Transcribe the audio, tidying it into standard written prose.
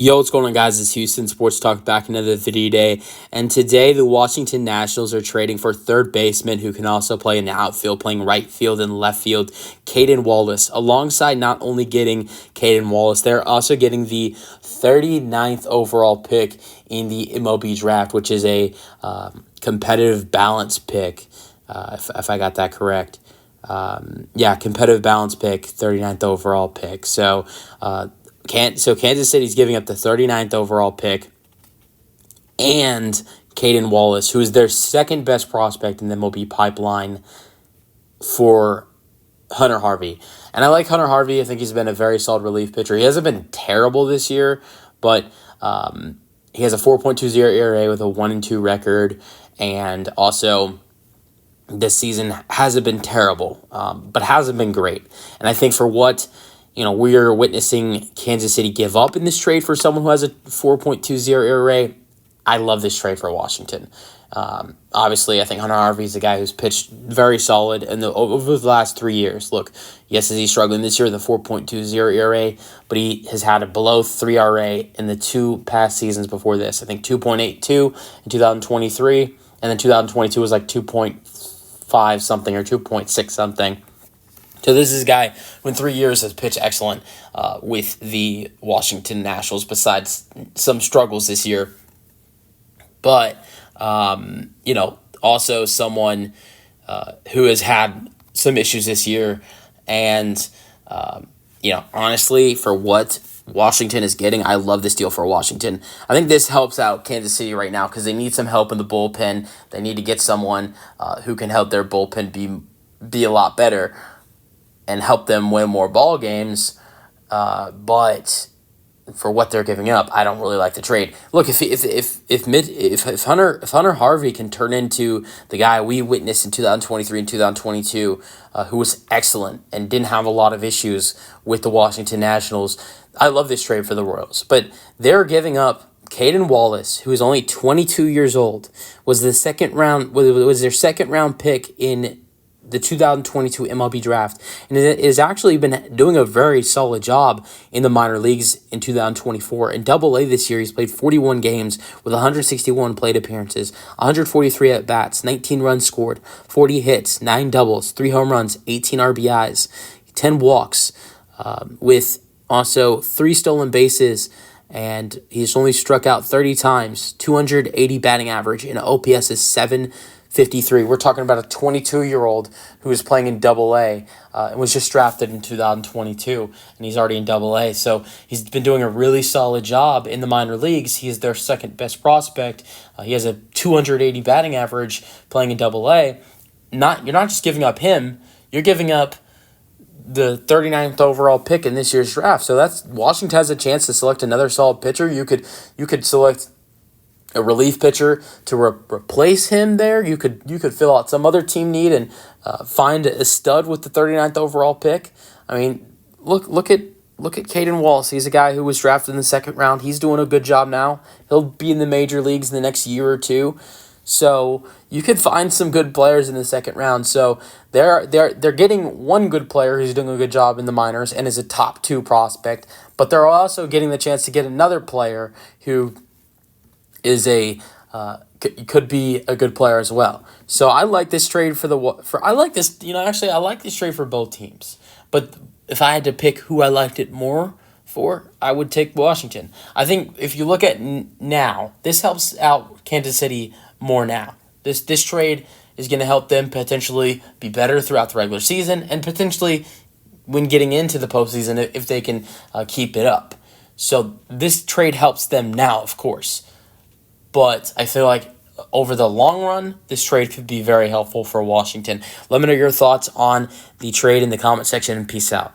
Yo, what's going on, guys? It's Houston Sports Talk back another video day. And today, the Washington Nationals are trading for third baseman who can also play in the outfield, playing right field and left field, Cayden Wallace. Alongside not only getting Cayden Wallace, they're also getting the 39th overall pick in the MLB draft, which is a competitive balance pick, if I got that correct. Competitive balance pick, 39th overall pick. So Kansas City's giving up the 39th overall pick and Cayden Wallace, who is their second best prospect in the MLB pipeline for Hunter Harvey. And I like Hunter Harvey. I think he's been a very solid relief pitcher. He hasn't been terrible this year, but he has a 4.20 ERA with a 1-2 record, and also this season hasn't been terrible, but hasn't been great. And I think for what we're witnessing Kansas City give up in this trade for someone who has a 4.20 ERA, I love this trade for Washington. Obviously, I think Hunter Harvey is a guy who's pitched very solid over the last 3 years. Look, yes, he's struggling this year with a 4.20 ERA, but he has had a below 3 ERA in the two past seasons before this. I think 2.82 in 2023, and then 2022 was like 2.5 something or 2.6 something. So this is a guy who in 3 years has pitched excellent with the Washington Nationals, besides some struggles this year. But, also someone who has had some issues this year. And, honestly, for what Washington is getting, I love this deal for Washington. I think this helps out Kansas City right now because they need some help in the bullpen. They need to get someone who can help their bullpen be a lot better and help them win more ball games, but for what they're giving up, I don't really like the trade. Look, if Hunter Harvey can turn into the guy we witnessed in 2023 and 2022, who was excellent and didn't have a lot of issues with the Washington Nationals, I love this trade for the Royals. But they're giving up Cayden Wallace, who is only 22 years old, was their second round pick in the 2022 MLB draft, and it has actually been doing a very solid job in the minor leagues in 2024. In Double-A this year, he's played 41 games with 161 plate appearances, 143 at-bats, 19 runs scored, 40 hits, 9 doubles, 3 home runs, 18 RBIs, 10 walks, with also 3 stolen bases, and he's only struck out 30 times, 280 batting average, and OPS is 753. We're talking about a 22-year-old who is playing in Double-A and was just drafted in 2022, and he's already in Double-A. So he's been doing a really solid job in the minor leagues. He is their second best prospect. He has a 280 batting average playing in Double-A. You're not just giving up him, you're giving up the 39th overall pick in this year's draft. So Washington has a chance to select another solid pitcher. You could select a relief pitcher to replace him there. You could fill out some other team need and find a stud with the 39th overall pick. I mean, look at Cayden Wallace. He's a guy who was drafted in the second round. He's doing a good job now. He'll be in the major leagues in the next year or two. So you could find some good players in the second round. So they're getting one good player who's doing a good job in the minors and is a top 2 prospect, but they're also getting the chance to get another player who is could be a good player as well. So I like this trade I like this trade for both teams. But if I had to pick who I liked it more for, I would take Washington. I think if you look at now, this helps out Kansas City more now. This trade is going to help them potentially be better throughout the regular season and potentially when getting into the postseason if they can keep it up. So this trade helps them now, of course. But I feel like over the long run, this trade could be very helpful for Washington. Let me know your thoughts on the trade in the comment section, and peace out.